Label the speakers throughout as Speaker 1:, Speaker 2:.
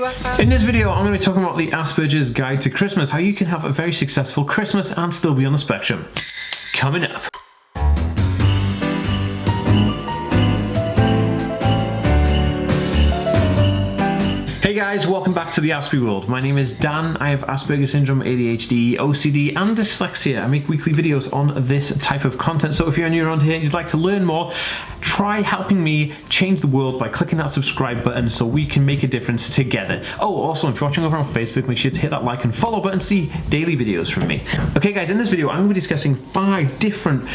Speaker 1: In this video, I'm going to be talking about the Asperger's Guide to Christmas, how you can have a very successful Christmas and still be on the spectrum. Coming up. Hey guys, welcome back to the Aspie world. My name is Dan. I have Asperger's syndrome, ADHD, OCD and dyslexia. I make weekly videos on this type of content, so if you're new around here and you'd like to learn more, try helping me change the world by clicking that subscribe button so we can make a difference together. Oh, also, if you're watching over on Facebook, make sure to hit that like and follow button to see daily videos from me. Okay guys, in this video I'm going to be discussing 5 different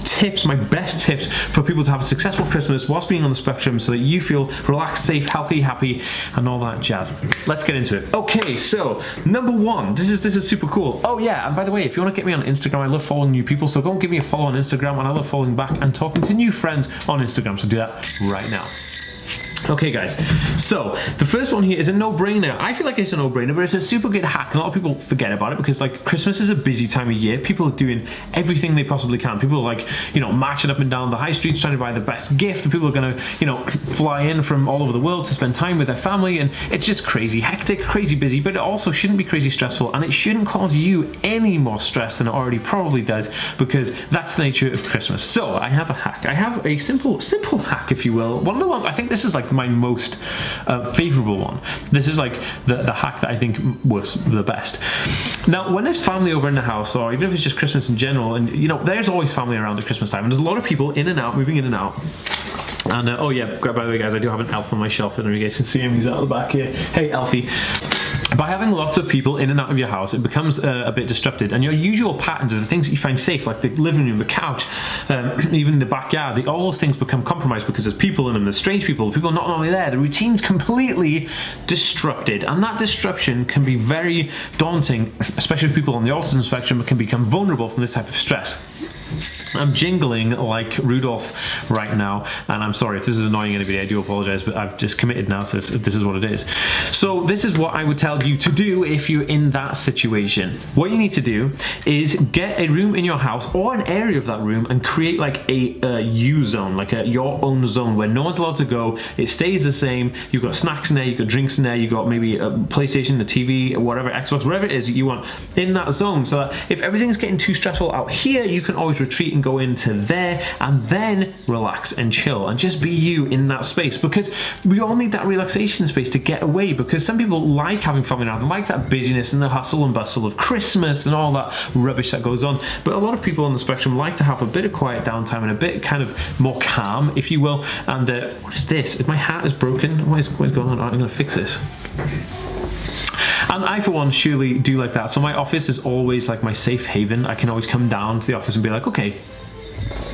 Speaker 1: tips, my best tips for people to have a successful Christmas whilst being on the spectrum so that you feel relaxed, safe, healthy, happy and all that jazz. Let's get into it. Okay, so number 1, this is super cool. Oh yeah, and by the way, if you want to get me on Instagram, I love following new people, so go and give me a follow on Instagram, and I love following back and talking to new friends on Instagram, so do that right now. Okay guys, so the first one here is a no-brainer. I feel like it's a no-brainer, but it's a super good hack. A lot of people forget about it because like Christmas is a busy time of year. People are doing everything they possibly can. People are like, you know, marching up and down the high streets trying to buy the best gift. People are gonna, you know, fly in from all over the world to spend time with their family, and it's just crazy hectic, crazy busy, but it also shouldn't be crazy stressful, and it shouldn't cause you any more stress than it already probably does, because that's the nature of Christmas. So I have a hack. I have a simple hack, if you will. One of the ones, I think this is like my most favorable one. This is like the hack that I think works the best. Now, when there's family over in the house, or even if it's just Christmas in general, and you know, there's always family around at Christmas time, and there's a lot of people in and out, moving in and out. And oh yeah, by the way guys, I do have an elf on my shelf, and you guys can see him, he's out the back here. Hey Elfie. By having lots of people in and out of your house, it becomes a bit disrupted, and your usual patterns of the things that you find safe, like the living room, the couch, even the backyard, all those things become compromised because there's people in them, there's strange people are not normally there, the routine's completely disrupted, and that disruption can be very daunting, especially if people on the autism spectrum can become vulnerable from this type of stress. I'm jingling like Rudolph right now, and I'm sorry if this is annoying anybody, I do apologize, but I've just committed now, so this is what it is. So this is what I would tell you to do if you're in that situation. What you need to do is get a room in your house or an area of that room and create like a you zone, like your own zone where no one's allowed to go. It stays the same. You've got snacks in there, you've got drinks in there, you've got maybe a PlayStation, a TV, whatever, Xbox, whatever it is that you want in that zone, so that if everything's getting too stressful out here, you can always retreat and go into there and then relax and chill and just be you in that space, because we all need that relaxation space to get away, because some people like having family around, they like that busyness and the hustle and bustle of Christmas and all that rubbish that goes on, but a lot of people on the spectrum like to have a bit of quiet downtime and a bit kind of more calm, if you will. And what is this? My hat is broken. What is going on? I'm going to fix this. And I, for one, surely do like that. So my office is always like my safe haven. I can always come down to the office and be like, okay,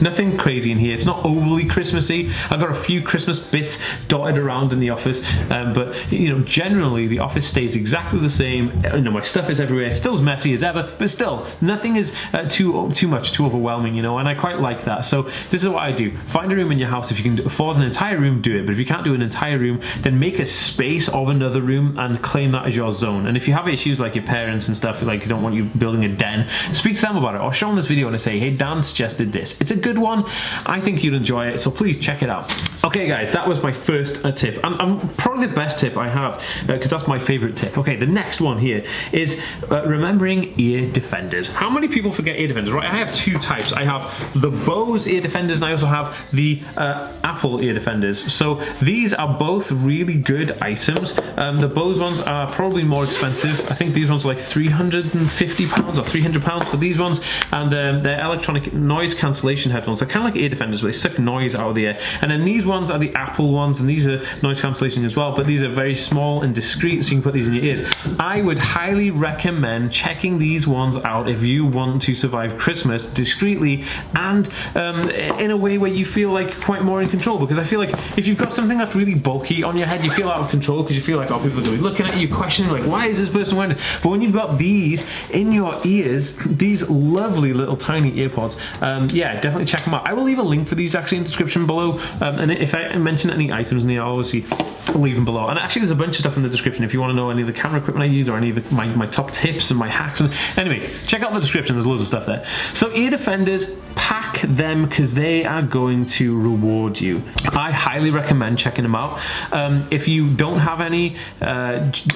Speaker 1: nothing crazy in here. It's not overly Christmassy. I've got a few Christmas bits dotted around in the office, but you know, generally the office stays exactly the same. You know, my stuff is everywhere. It's still as messy as ever, but still nothing is too much, too overwhelming. You know, and I quite like that. So this is what I do: find a room in your house. If you can afford an entire room, do it. But if you can't do an entire room, then make a space of another room and claim that as your zone. And if you have issues like your parents and stuff, like you don't want you building a den, speak to them about it, or show them this video and say, hey, Dan suggested this. It's a good one. I think you'd enjoy it, so please check it out. Okay guys, that was my first tip, and probably the best tip I have, because that's my favorite tip. Okay, the next one here is remembering ear defenders. How many people forget ear defenders? Right, I have 2 types. I have the Bose ear defenders, and I also have the Apple ear defenders. So these are both really good items. The Bose ones are probably more expensive. I think these ones are like £350 or £300 for these ones, and they're electronic noise cancellation headphones. They're kind of like ear defenders, but they suck noise out of the air. And then these ones are the Apple ones, and these are noise cancellation as well, but these are very small and discreet, so you can put these in your ears. I would highly recommend checking these ones out if you want to survive Christmas discreetly and in a way where you feel like quite more in control, because I feel like if you've got something that's really bulky on your head, you feel out of control because you feel like, oh, people are going to be looking at you, questioning, like, why is this person wearing it? But when you've got these in your ears, these lovely little tiny earpods, yeah, definitely check them out. I will leave a link for these actually in the description below, and if I mention any items in here, I'll obviously leave them below. And actually, there's a bunch of stuff in the description if you want to know any of the camera equipment I use or any of my top tips and my hacks. And anyway, check out the description. There's loads of stuff there. So ear defenders, pack them because they are going to reward you. I highly recommend checking them out. If you don't have any,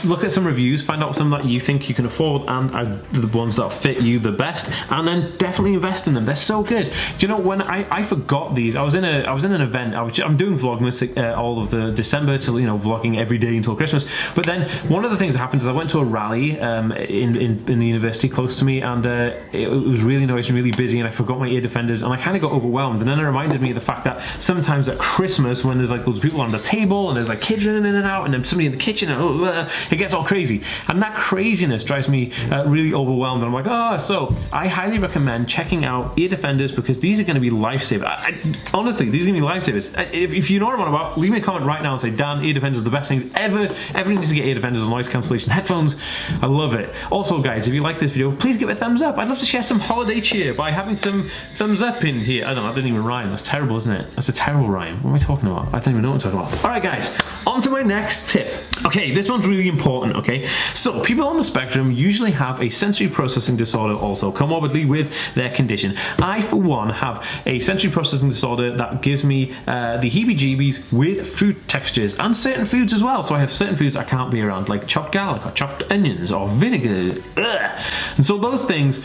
Speaker 1: look at some reviews, find out some that you think you can afford and are the ones that fit you the best, and then definitely invest in them. They're so good. Do you know, when I forgot these, I was in an event. I'm doing Vlogmas all of the December till, you know, vlogging every day until Christmas. But then one of the things that happened is I went to a rally in the university close to me, and it was really noisy and really busy, and I forgot my ear defenders, and I kind of got overwhelmed. And then it reminded me of the fact that sometimes at Christmas, when there's like loads of people on the table and there's like kids running in and out and then somebody in the kitchen and it gets all crazy, and that craziness drives me really overwhelmed. And I'm like, oh, so I highly recommend checking out ear defenders because these are going to be lifesavers. Honestly, these are going to be lifesavers. If you know what I'm on about, leave me a comment right now and say, Dan, ear defenders are the best things ever. Everyone needs to get ear defenders or noise cancellation headphones. I love it. Also, guys, if you like this video, please give it a thumbs up. I'd love to share some holiday cheer by having some thumbs up in here. I don't know, that didn't even rhyme. That's terrible, isn't it? That's a terrible rhyme. What am I talking about? I don't even know what I'm talking about. All right, guys, on to my next tip. Okay, this one's really important, okay? So, people on the spectrum usually have a sensory processing disorder also, comorbidly with their condition. I, for one, have a sensory processing disorder that gives me the heebie-jeebies with food textures and certain foods as well. So I have certain foods I can't be around, like chopped garlic or chopped onions or vinegar. Ugh. And so those things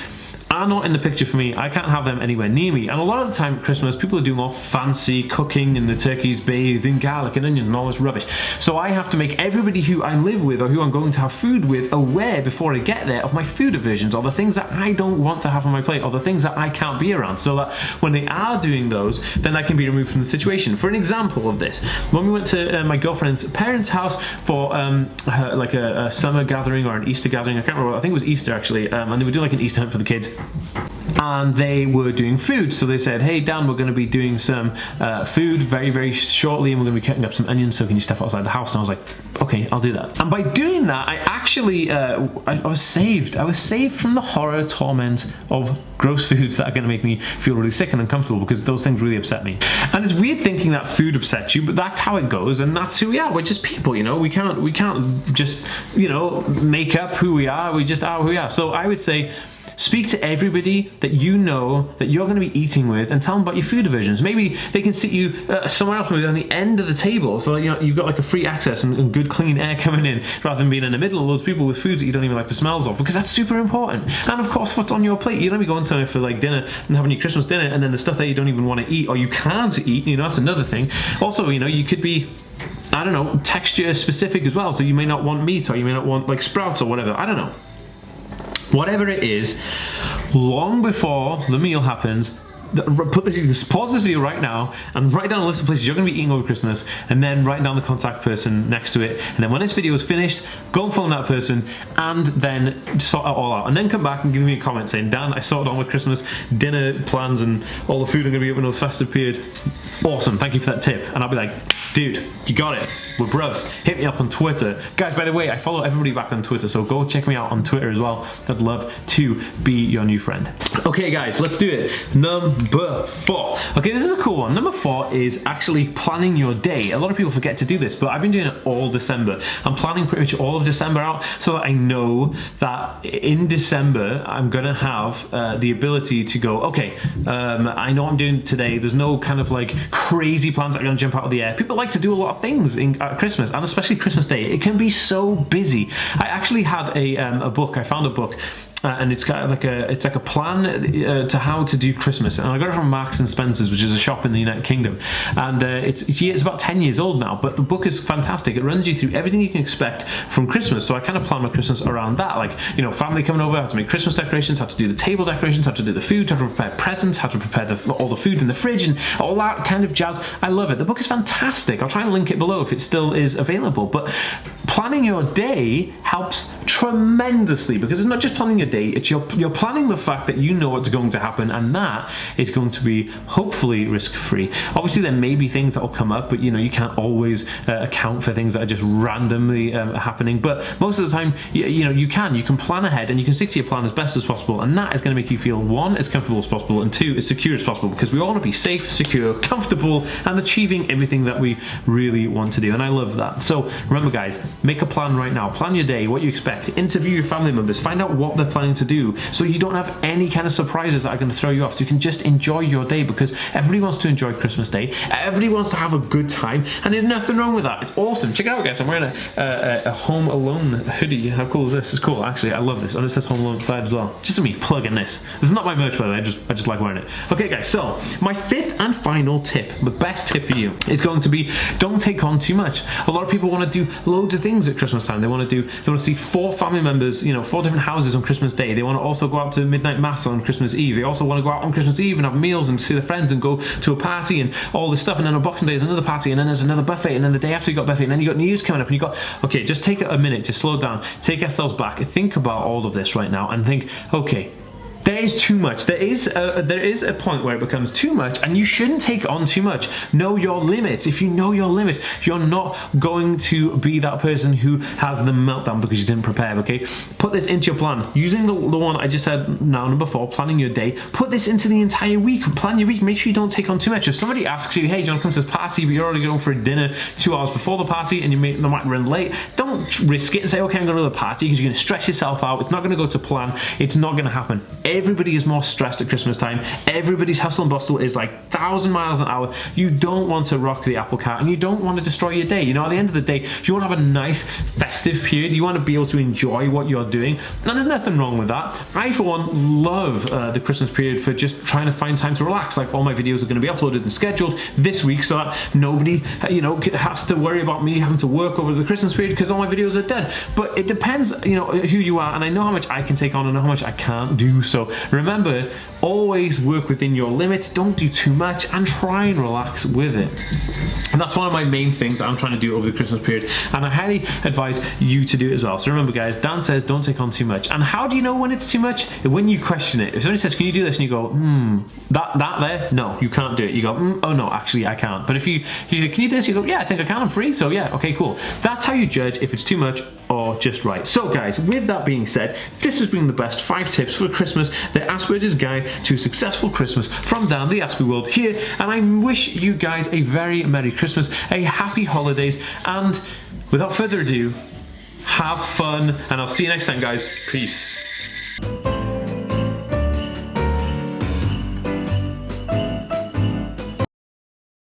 Speaker 1: are not in the picture for me. I can't have them anywhere near me. And a lot of the time at Christmas, people are doing all fancy cooking and the turkey's bathed in garlic and onions and all this rubbish. So I have to make everybody who I live with or who I'm going to have food with aware before I get there of my food aversions or the things that I don't want to have on my plate or the things that I can't be around, so that when they are doing those, then I can be removed from the situation. For an example of this, when we went to my girlfriend's parents' house for like a summer gathering or an Easter gathering, I can't remember, I think it was Easter actually, and they were doing like an Easter hunt for the kids. And they were doing food, so they said, hey Dan, we're going to be doing some food very, very shortly, and we're going to be cutting up some onions, so can you step outside the house? And I was like, okay, I'll do that. And by doing that, I actually I was saved from the horror torment of gross foods that are going to make me feel really sick and uncomfortable, because those things really upset me. And it's weird thinking that food upsets you, but that's how it goes, and that's who we are. We're just people, you know. We can't just, you know, make up who we are. We just are who we are. So I would say, speak to everybody that you know that you're going to be eating with and tell them about your food aversions. Maybe they can sit you somewhere else, maybe on the end of the table, so you know you've got like a free access and good clean air coming in, rather than being in the middle of those people with foods that you don't even like the smells of, because that's super important. And of course, what's on your plate. You don't be going somewhere for like dinner and having your Christmas dinner and then the stuff that you don't even want to eat or you can't eat, you know, that's another thing. Also, you know, you could be, I don't know, texture specific as well, so you may not want meat or you may not want like sprouts or whatever, I don't know. Whatever it is, long before the meal happens, pause this video right now and write down a list of places you're going to be eating over Christmas, and then write down the contact person next to it, and then when this video is finished, go and phone that person and then sort it all out, and then come back and give me a comment saying, Dan, I sorted on with Christmas dinner plans and all the food I'm going to be eating in this festive period. Awesome, thank you for that tip. And I'll be like, dude, you got it, we're bros. Hit me up on Twitter. Guys, by the way, I follow everybody back on Twitter, so go check me out on Twitter as well. I'd love to be your new friend. Okay guys, let's do it. Number 4. Okay, this is a cool one. Number 4 is actually planning your day. A lot of people forget to do this, but I've been doing it all December. I'm planning pretty much all of December out so that I know that in December I'm gonna have the ability to go, okay, I know what I'm doing today. There's no kind of like crazy plans that are gonna jump out of the air. People like to do a lot of things at Christmas, and especially Christmas Day. It can be so busy. I actually had a book. I found a book. And it's got like a plan to how to do Christmas, and I got it from Marks and Spencer's, which is a shop in the United Kingdom, and it's about 10 years old now, but the book is fantastic. It runs you through everything you can expect from Christmas. So I kind of plan my Christmas around that, like, you know, family coming over, how to make Christmas decorations, how to do the table decorations, how to do the food, how to prepare presents, how to prepare all the food in the fridge and all that kind of jazz. I love it. The book is fantastic. I'll try and link it below if it still is available. But planning your day helps tremendously, because it's not just planning your day, it's you're planning the fact that you know what's going to happen, and that is going to be hopefully risk-free. Obviously there may be things that will come up, but you can't always account for things that are just randomly happening, but most of the time you can plan ahead and you can stick to your plan as best as possible, and that is going to make you feel, one, as comfortable as possible, and two, as secure as possible, because we all want to be safe, secure, comfortable, and achieving everything that we really want to do. And I love that. So remember guys, make a plan right now. Plan your day, what you expect, interview your family members, find out what they're planning to do, so you don't have any kind of surprises that are going to throw you off, so you can just enjoy your day, because everybody wants to enjoy Christmas Day, everybody wants to have a good time, and there's nothing wrong with that. It's awesome. Check it out guys, I'm wearing a Home Alone hoodie. How cool is this? It's cool, actually. I love this. And it says Home Alone inside as well. Just me plugging this. This is not my merch, by the way. I just like wearing it. Okay guys, so my fifth and final tip, the best tip for you, is going to be, don't take on too much. A lot of people want to do loads of things at Christmas time. They want to see 4 family members, 4 different houses on Christmas Day. They want to also go out to midnight mass on Christmas Eve. They also want to go out on Christmas Eve and have meals and see their friends and go to a party and all this stuff. And then on Boxing Day there's another party, and then there's another buffet, and then the day after you got buffet, and then you got New Year's coming up, and you got, okay, just take a minute to slow down, take ourselves back, think about all of this right now, and think, okay, there is too much. There is a point where it becomes too much, and you shouldn't take on too much. Know your limits. If you know your limits, you're not going to be that person who has the meltdown because you didn't prepare, okay? Put this into your plan. Using the one I just said now, number 4, planning your day, put this into the entire week. Plan your week. Make sure you don't take on too much. If somebody asks you, hey, do you want to come to this party, but you're already going for dinner 2 hours before the party, and they might run late, don't risk it and say, okay, I'm going to the party, because you're going to stress yourself out. It's not going to go to plan. It's not going to happen. Everybody is more stressed at Christmas time. Everybody's hustle and bustle is like 1,000 miles an hour. You don't want to rock the apple cart, and you don't want to destroy your day. At the end of the day, you want to have a nice festive period. You want to be able to enjoy what you're doing, and there's nothing wrong with that. I, for one, love the Christmas period for just trying to find time to relax. Like, all my videos are going to be uploaded and scheduled this week, so that nobody, has to worry about me having to work over the Christmas period, because all my videos are done. But it depends, who you are, and I know how much I can take on and how much I can't do. So remember, always work within your limits. Don't do too much, and try and relax with it. And that's one of my main things that I'm trying to do over the Christmas period, and I highly advise you to do it as well. So remember guys, Dan says don't take on too much. And how do you know when it's too much? When you question it. If somebody says, can you do this, and you go, that there, no, you can't do it. You go, oh no, actually I can't. But if you can you do this, you go, yeah, I think I can, I'm free, so yeah, okay, cool. That's how you judge if it's too much or just right. So guys, with that being said, this has been the best 5 tips for Christmas, the Asperger's Guide to a Successful Christmas from Dan, the Aspie World here, and I wish you guys a very Merry Christmas, a happy holidays, and without further ado, have fun, and I'll see you next time guys. Peace.